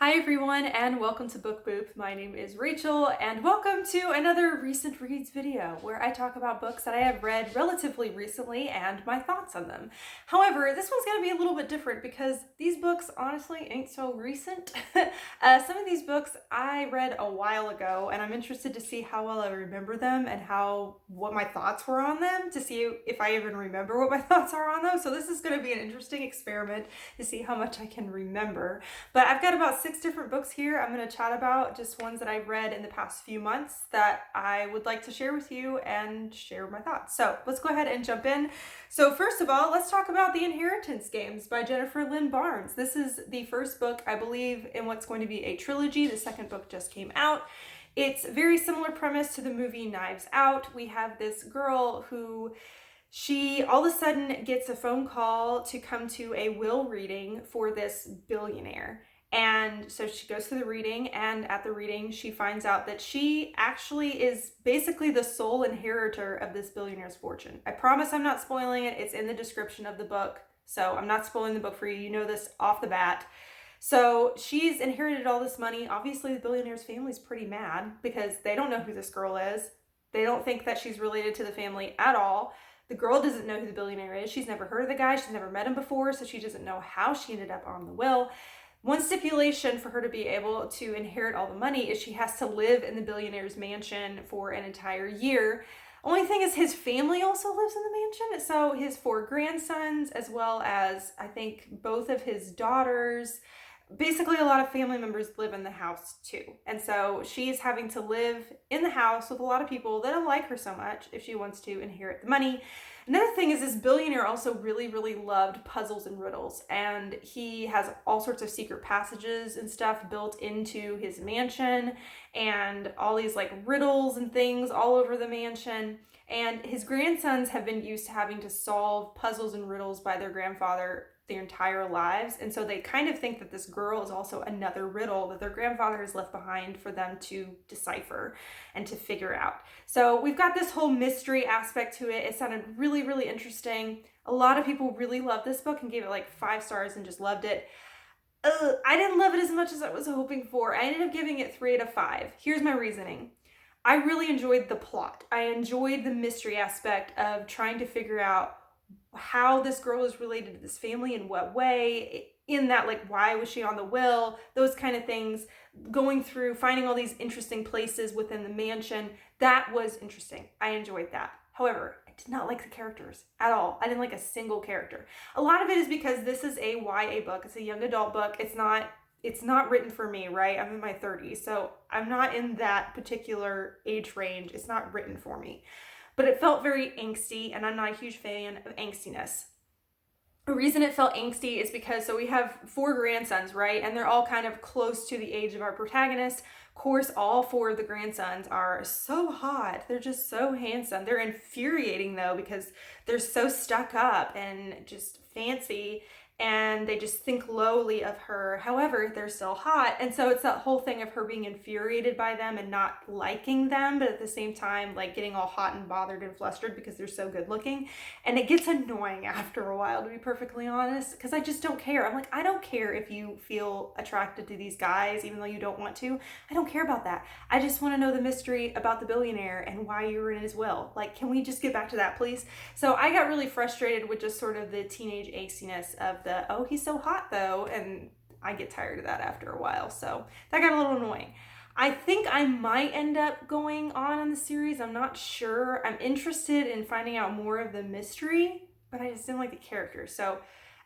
Hi everyone and welcome to Book Boop. My name is Rachel and welcome to another recent reads video where I talk about books that I have read relatively recently and my thoughts on them. However, this one's going to be a little bit different because these books honestly ain't so recent. Some of these books I read a while ago and I'm interested to see how well I remember them and what my thoughts were on them, to see if I even remember what my thoughts are on them. So this is going to be an interesting experiment to see how much I can remember. But I've got about 6 different books here. I'm going to chat about just ones that I've read in the past few months that I would like to share with you and share my thoughts. So let's go ahead and jump in. So first of all, let's talk about The Inheritance Games by Jennifer Lynn Barnes. This is the first book, I believe, in what's going to be a trilogy. The second book just came out. It's a very similar premise to the movie Knives Out. We have this girl who she all of a sudden gets a phone call to come to a will reading for this billionaire. And so she goes to the reading, and at the reading, she finds out that she actually is basically the sole inheritor of this billionaire's fortune. I promise I'm not spoiling it. It's in the description of the book. So I'm not spoiling the book for you. You know this off the bat. So she's inherited all this money. Obviously, the billionaire's family's pretty mad because they don't know who this girl is. They don't think that she's related to the family at all. The girl doesn't know who the billionaire is. She's never heard of the guy. She's never met him before, so she doesn't know how she ended up on the will. One stipulation for her to be able to inherit all the money is she has to live in the billionaire's mansion for an entire year. Only thing is his family also lives in the mansion. So his 4 grandsons, as well as I think both of his daughters, basically a lot of family members live in the house too. And so she's having to live in the house with a lot of people that don't like her so much if she wants to inherit the money. Another thing is this billionaire also really, really loved puzzles and riddles, and he has all sorts of secret passages and stuff built into his mansion, and all these like riddles and things all over the mansion. And his grandsons have been used to having to solve puzzles and riddles by their grandfather their entire lives, and so they kind of think that this girl is also another riddle that their grandfather has left behind for them to decipher and to figure out. So we've got this whole mystery aspect to it. It sounded really, really interesting. A lot of people really loved this book and gave it like 5 stars and just loved it. I didn't love it as much as I was hoping for. I ended up giving it 3 out of 5. Here's my reasoning. I really enjoyed the plot. I enjoyed the mystery aspect of trying to figure out how this girl is related to this family, in what way, in that, like, why was she on the will, those kind of things, going through, finding all these interesting places within the mansion. That was interesting. I enjoyed that. However, I did not like the characters at all. I didn't like a single character. A lot of it is because this is a YA book. It's a young adult book. It's not written for me, right? I'm in my 30s, so I'm not in that particular age range. It's not written for me. But it felt very angsty, and I'm not a huge fan of angstiness. The reason it felt angsty is because, so we have 4 grandsons, right? And they're all kind of close to the age of our protagonist. Of course, all 4 of the grandsons are so hot. They're just so handsome. They're infuriating, though, because they're so stuck up and just fancy, and they just think lowly of her. However, they're still hot. And so it's that whole thing of her being infuriated by them and not liking them, but at the same time, like, getting all hot and bothered and flustered because they're so good looking. And it gets annoying after a while, to be perfectly honest, because I just don't care. I'm like, I don't care if you feel attracted to these guys, even though you don't want to. I don't care about that. I just want to know the mystery about the billionaire and why you were in his will. Like, can we just get back to that, please? So I got really frustrated with just sort of the teenage angstiness of oh, he's so hot though, and I get tired of that after a while, so that got a little annoying. I think I might end up going on in the series. I'm not sure. I'm interested in finding out more of the mystery, but I just didn't like the characters. So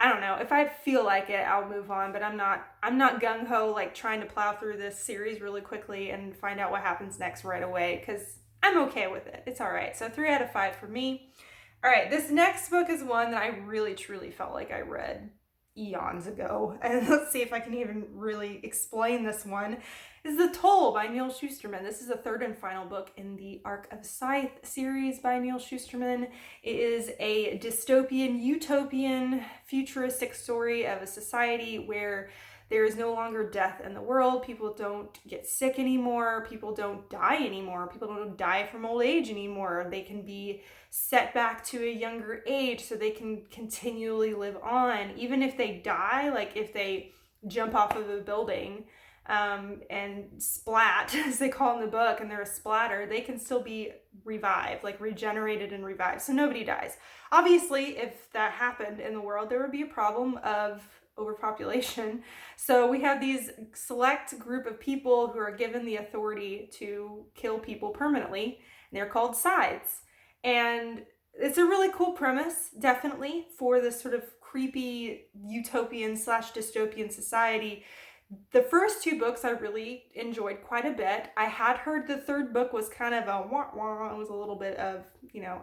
I don't know. If I feel like it, I'll move on, but I'm not gung-ho like trying to plow through this series really quickly and find out what happens next right away, because I'm okay with it. It's all right. So 3 out of 5 for me. All right, this next book is one that I really, truly felt like I read eons ago. And let's see if I can even really explain this one. This is The Toll by Neal Shusterman. This is the 3rd and final book in the Arc of Scythe series by Neal Shusterman. It is a dystopian, utopian, futuristic story of a society where there is no longer death in the world. People don't get sick anymore. People don't die anymore. People don't die from old age anymore. They can be set back to a younger age so they can continually live on. Even if they die, like if they jump off of a building and splat, as they call in the book, and they're a splatter, they can still be revived, like regenerated and revived. So nobody dies. Obviously, if that happened in the world, there would be a problem of overpopulation. So we have these select group of people who are given the authority to kill people permanently. And they're called scythes. And it's a really cool premise, definitely, for this sort of creepy utopian / dystopian society. The first 2 books I really enjoyed quite a bit. I had heard the third book was kind of a wah-wah. It was a little bit of,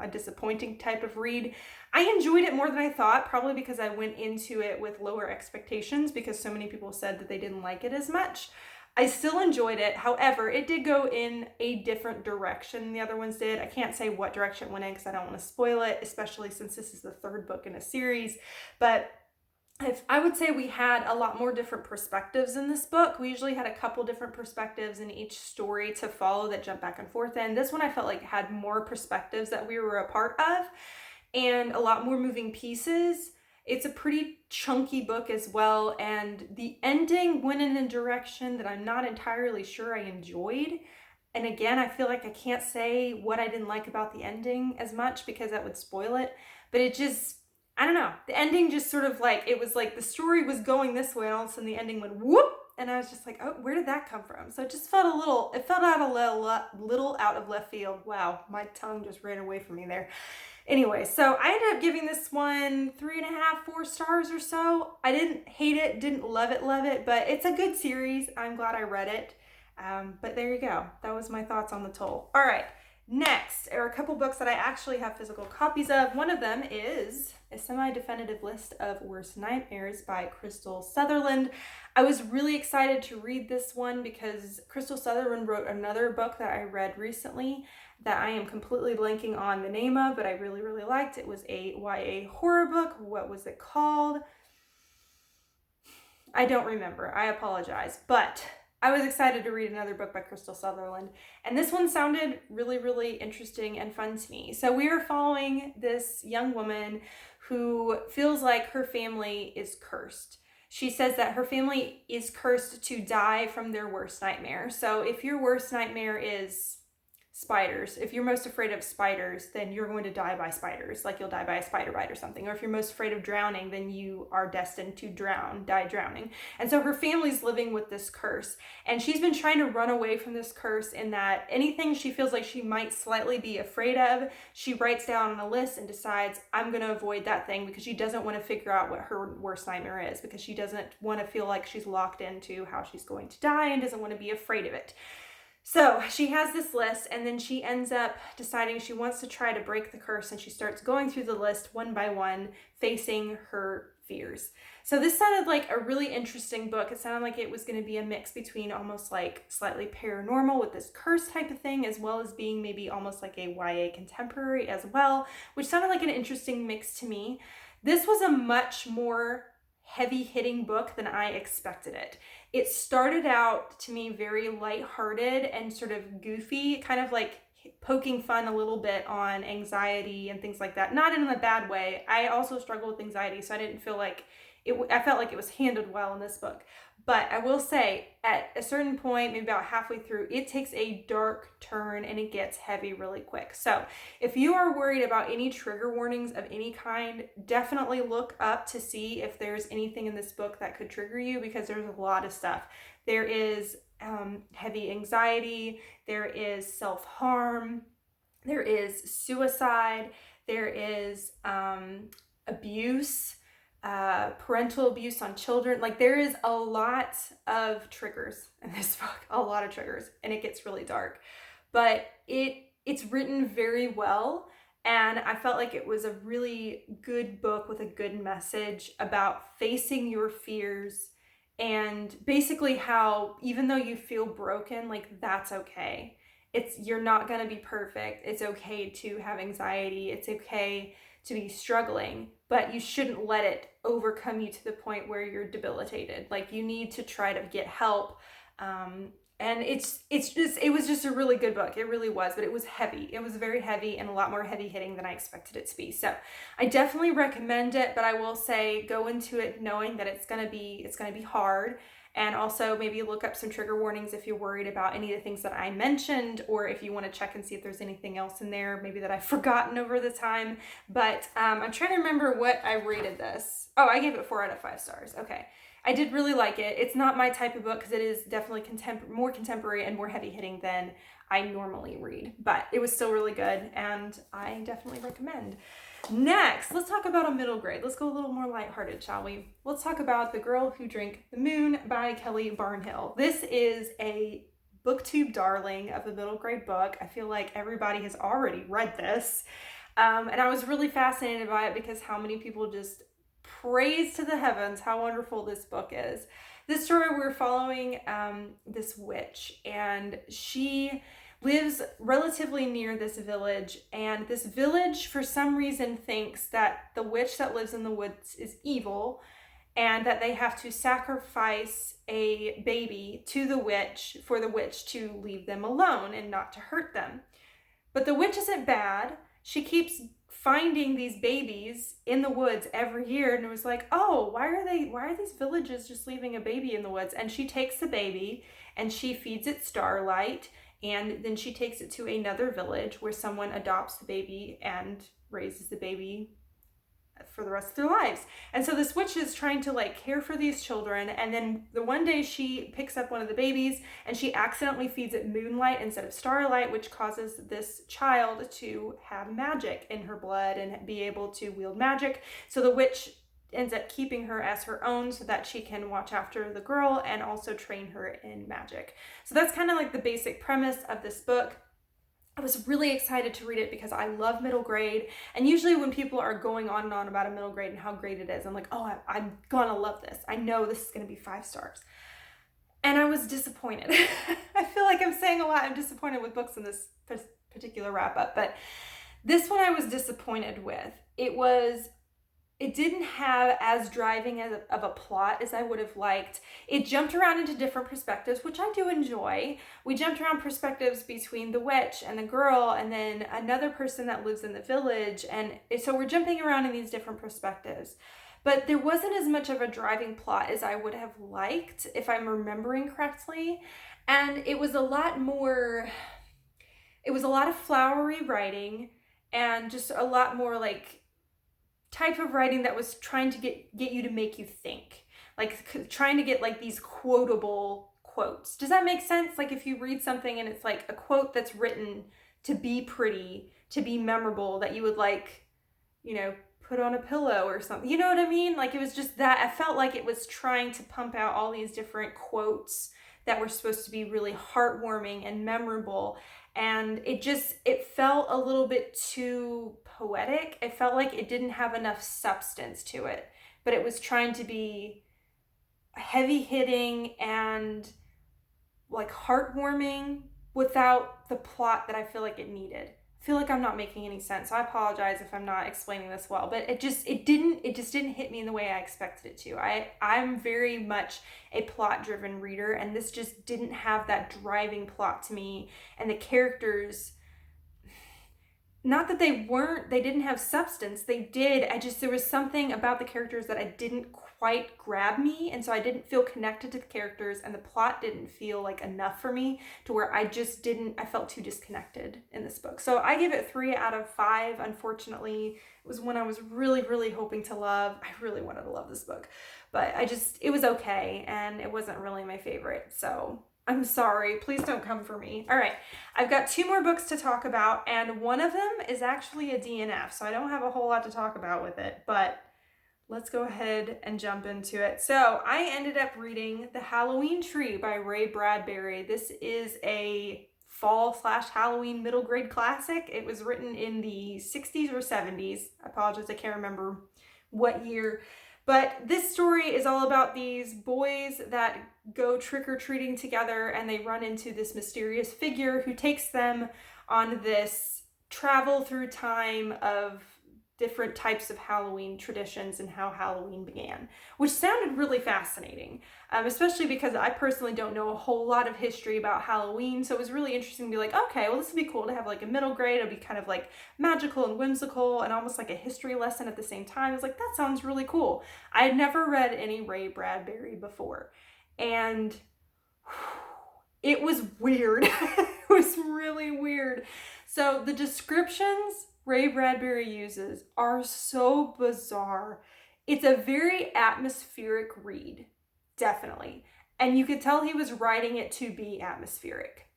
a disappointing type of read. I enjoyed it more than I thought, probably because I went into it with lower expectations because so many people said that they didn't like it as much. I still enjoyed it. However, it did go in a different direction than the other ones did. I can't say what direction it went in because I don't want to spoil it, especially since this is the 3rd book in a series. But I would say we had a lot more different perspectives in this book. We usually had a couple different perspectives in each story to follow that jump back and forth in. This one I felt like had more perspectives that we were a part of and a lot more moving pieces. It's a pretty chunky book as well, and the ending went in a direction that I'm not entirely sure I enjoyed. And again, I feel like I can't say what I didn't like about the ending as much because that would spoil it, but it just, I don't know. The ending just sort of like, it was like the story was going this way and all of a sudden the ending went whoop, and I was just like, oh, where did that come from? So it just felt it felt out a little out of left field. Wow, my tongue just ran away from me there. Anyway, so I ended up giving this one 3.5, 4 stars or so. I didn't hate it, didn't love it, but it's a good series. I'm glad I read it. But there you go. That was my thoughts on The Toll. All right, next are a couple books that I actually have physical copies of. One of them is a semi-definitive list of worst nightmares by Krystal Sutherland. I was really excited to read this one because Krystal Sutherland wrote another book that I read recently that I am completely blanking on the name of, but I really, really liked. It was a YA horror book. What was it called? I don't remember. I apologize. But I was excited to read another book by Krystal Sutherland, and this one sounded really, really interesting and fun to me. So we are following this young woman who feels like her family is cursed. She says that her family is cursed to die from their worst nightmare. So if your worst nightmare is spiders, if you're most afraid of spiders, then you're going to die by spiders, like you'll die by a spider bite or something. Or if you're most afraid of drowning, then you are destined to die drowning. And so her family's living with this curse, and she's been trying to run away from this curse in that anything she feels like she might slightly be afraid of, she writes down on a list and decides, I'm going to avoid that thing, because she doesn't want to figure out what her worst nightmare is, because she doesn't want to feel like she's locked into how she's going to die and doesn't want to be afraid of it. So she has this list, and then she ends up deciding she wants to try to break the curse, and she starts going through the list one by one, facing her fears. So this sounded like a really interesting book. It sounded like it was going to be a mix between almost like slightly paranormal with this curse type of thing, as well as being maybe almost like a YA contemporary as well, which sounded like an interesting mix to me. This was a much more heavy-hitting book than I expected it. It started out to me very lighthearted and sort of goofy, kind of like poking fun a little bit on anxiety and things like that. Not in a bad way. I also struggle with anxiety, so I didn't feel like I felt like it was handled well in this book. But I will say, at a certain point, maybe about halfway through, it takes a dark turn and it gets heavy really quick. So if you are worried about any trigger warnings of any kind, definitely look up to see if there's anything in this book that could trigger you, because there's a lot of stuff. There is heavy anxiety, there is self-harm, there is suicide, there is abuse, parental abuse on children. Like, there is a lot of triggers in this book, a lot of triggers, and it gets really dark. But it's written very well, and I felt like it was a really good book with a good message about facing your fears, and basically how even though you feel broken, like, that's okay. You're not going to be perfect. It's okay to have anxiety. It's okay to be struggling, but you shouldn't let it overcome you to the point where you're debilitated. Like, you need to try to get help. And it was just a really good book. It really was, but it was heavy. It was very heavy and a lot more heavy hitting than I expected it to be. So I definitely recommend it, but I will say go into it knowing that it's gonna be hard. And also maybe look up some trigger warnings if you're worried about any of the things that I mentioned, or if you want to check and see if there's anything else in there maybe that I've forgotten over the time. But I'm trying to remember what I rated this. Oh, I gave it 4 out of 5 stars. Okay. I did really like it. It's not my type of book because it is definitely more contemporary and more heavy hitting than I normally read, but it was still really good and I definitely recommend. Next, let's talk about a middle grade. Let's go a little more lighthearted, shall we? Let's talk about The Girl Who Drank the Moon by Kelly Barnhill. This is a booktube darling of a middle grade book. I feel like everybody has already read this. And I was really fascinated by it because how many people just praise to the heavens how wonderful this book is. This story, we're following this witch, and she lives relatively near this village, and this village for some reason thinks that the witch that lives in the woods is evil and that they have to sacrifice a baby to the witch for the witch to leave them alone and not to hurt them. But the witch isn't bad. She keeps finding these babies in the woods every year, and it was like, oh, why are these villages just leaving a baby in the woods? And she takes the baby and she feeds it Starlight, and then she takes it to another village where someone adopts the baby and raises the baby for the rest of their lives. And so this witch is trying to like care for these children, and then the one day she picks up one of the babies and she accidentally feeds it Moonlight instead of Starlight, which causes this child to have magic in her blood and be able to wield magic. So the witch ends up keeping her as her own so that she can watch after the girl and also train her in magic. So that's kind of like the basic premise of this book. I was really excited to read it because I love middle grade, and usually when people are going on and on about a middle grade and how great it is, I'm like, oh, I'm gonna love this. I know this is gonna be 5 stars. And I was disappointed. I feel like I'm saying a lot. I'm disappointed with books in this particular wrap up, but this one I was disappointed with. It didn't have as driving of a plot as I would have liked. It jumped around into different perspectives, which I do enjoy. We jumped around perspectives between the witch and the girl and then another person that lives in the village. And so we're jumping around in these different perspectives. But there wasn't as much of a driving plot as I would have liked, if I'm remembering correctly. And it was a lot of flowery writing and just a lot more like type of writing that was trying to get you to make you think, like trying to get like these quotable quotes. Does that make sense? Like if you read something and it's like a quote that's written to be pretty, to be memorable, that you would like, put on a pillow or something. You know what I mean? Like it was just that. I felt like it was trying to pump out all these different quotes that were supposed to be really heartwarming and memorable. And it felt a little bit too poetic. It felt like it didn't have enough substance to it, but it was trying to be heavy hitting and like heartwarming without the plot that I feel like it needed. I feel like I'm not making any sense. So I apologize if I'm not explaining this well, but it just didn't hit me in the way I expected it to. I'm very much a plot-driven reader, and this just didn't have that driving plot to me. And the characters, not that they didn't have substance, they did. There was something about the characters that I didn't quite grab me, and so I didn't feel connected to the characters, and the plot didn't feel like enough for me to where I felt too disconnected in this book. So I gave it 3 out of 5. Unfortunately, it was one I was really, really hoping to love. I really wanted to love this book, but it was okay, and it wasn't really my favorite. So I'm sorry, please don't come for me. All right, I've got 2 more books to talk about, and one of them is actually a DNF, so I don't have a whole lot to talk about with it, but let's go ahead and jump into it. So I ended up reading The Halloween Tree by Bradbury. This is a fall/Halloween middle grade classic. It was written in the 60s or 70s. I apologize, I can't remember what year. But this story is all about these boys that go trick-or-treating together, and they run into this mysterious figure who takes them on this travel through time of different types of Halloween traditions and how Halloween began, which sounded really fascinating, especially because I personally don't know a whole lot of history about Halloween. So it was really interesting to be like, okay, well, this would be cool to have like a middle grade. It'll be kind of like magical and whimsical and almost like a history lesson at the same time. I was like, that sounds really cool. I had never read any Ray Bradbury before, and it was weird. It was really weird. So the descriptions Ray Bradbury uses are so bizarre. It's a very atmospheric read, definitely. And you could tell he was writing it to be atmospheric.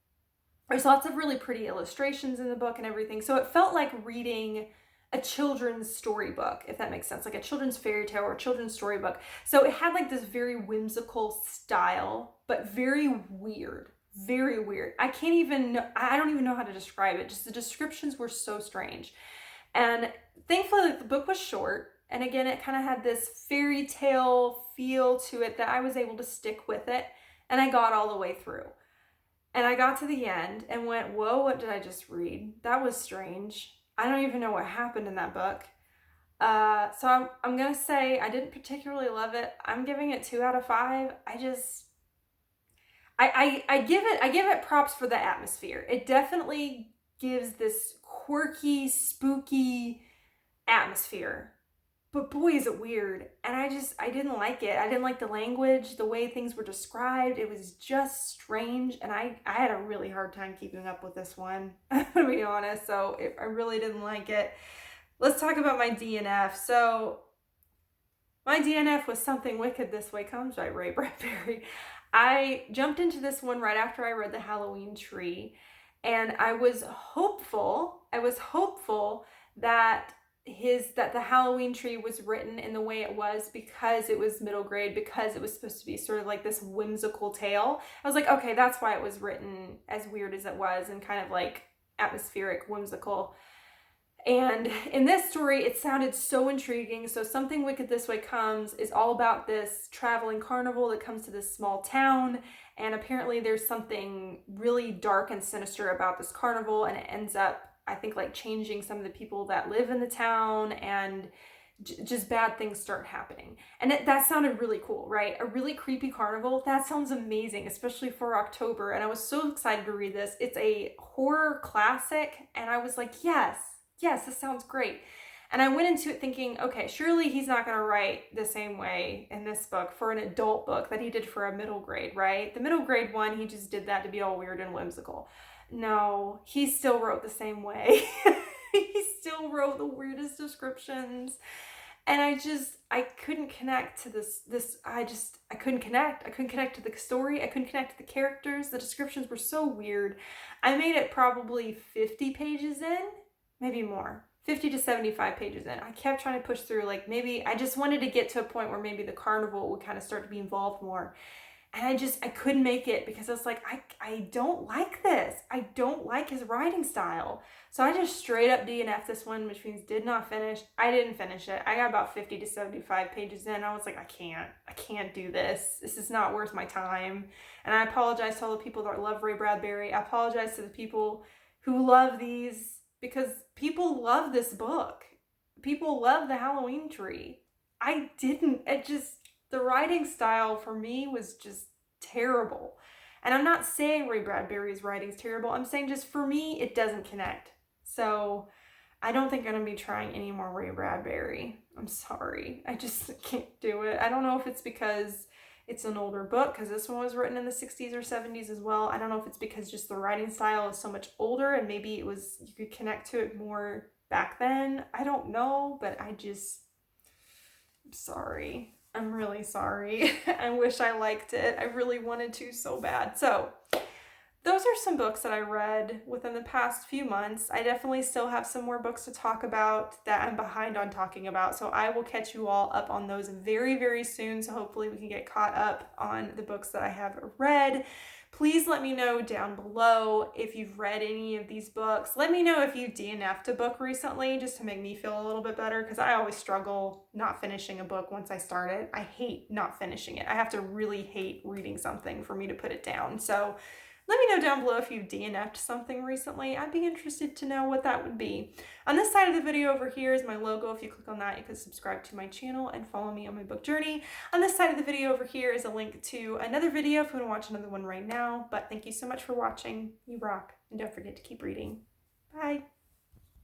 There's lots of really pretty illustrations in the book and everything. So it felt like reading a children's storybook, if that makes sense, like a children's fairy tale or a children's storybook. So it had like this very whimsical style, but very weird. Very weird. I don't even know how to describe it. Just the descriptions were so strange. And thankfully the book was short. And again, it kind of had this fairy tale feel to it that I was able to stick with it. And I got all the way through. And I got to the end and went, whoa, what did I just read? That was strange. I don't even know what happened in that book. So I'm going to say I didn't particularly love it. I'm giving it 2 out of 5. I give it props for the atmosphere. It definitely gives this quirky, spooky atmosphere. But boy, is it weird. And I didn't like it. I didn't like the language, the way things were described. It was just strange. And I had a really hard time keeping up with this one, to be honest. So I really didn't like it. Let's talk about my DNF. So my DNF was Something Wicked This Way Comes by Ray Bradbury. I jumped into this one right after I read The Halloween Tree, and I was hopeful that the Halloween Tree was written in the way it was because it was middle grade, because it was supposed to be sort of like this whimsical tale. I was like, okay, that's why it was written as weird as it was and kind of like atmospheric, whimsical. And in this story, it sounded so intriguing. So Something Wicked This Way Comes is all about this traveling carnival that comes to this small town. And apparently there's something really dark and sinister about this carnival. And it ends up, I think, like changing some of the people that live in the town, and just bad things start happening. And that sounded really cool, right? A really creepy carnival. That sounds amazing, especially for October. And I was so excited to read this. It's a horror classic. And I was like, yes, this sounds great. And I went into it thinking, okay, surely he's not going to write the same way in this book for an adult book that he did for a middle grade, right? The middle grade one, he just did that to be all weird and whimsical. No, he still wrote the same way. He still wrote the weirdest descriptions. And I couldn't connect to I couldn't connect. I couldn't connect to the story. I couldn't connect to the characters. The descriptions were so weird. I made it probably 50 pages in, maybe more. 50 to 75 pages in. I kept trying to push through, like maybe I just wanted to get to a point where maybe the carnival would kind of start to be involved more. And I couldn't make it because I was like, I don't like this. I don't like his writing style. So I just straight up DNF this one, which means did not finish. I didn't finish it. I got about 50 to 75 pages in. I was like, I can't do this. This is not worth my time. And I apologize to all the people that love Ray Bradbury. I apologize to the people who love these, because people love this book. People love The Halloween Tree. I didn't. The writing style for me was just terrible. And I'm not saying Ray Bradbury's writing is terrible. I'm saying just for me, it doesn't connect. So I don't think I'm going to be trying any more Ray Bradbury. I'm sorry. I just can't do it. I don't know if it's because it's an older book, because this one was written in the 60s or 70s as well. I don't know if it's because just the writing style is so much older and maybe you could connect to it more back then. I don't know, but I'm sorry. I'm really sorry. I wish I liked it. I really wanted to so bad. So those are some books that I read within the past few months. I definitely still have some more books to talk about that I'm behind on talking about. So I will catch you all up on those very, very soon. So hopefully we can get caught up on the books that I have read. Please let me know down below if you've read any of these books. Let me know if you DNF'd a book recently, just to make me feel a little bit better, because I always struggle not finishing a book once I start it. I hate not finishing it. I have to really hate reading something for me to put it down. So Let me know down below if you've DNF'd something recently. I'd be interested to know what that would be. On this side of the video over here is my logo. If you click on that, you can subscribe to my channel and follow me on my book journey. On this side of the video over here is a link to another video if you want to watch another one right now. But thank you so much for watching. You rock. And don't forget to keep reading. Bye.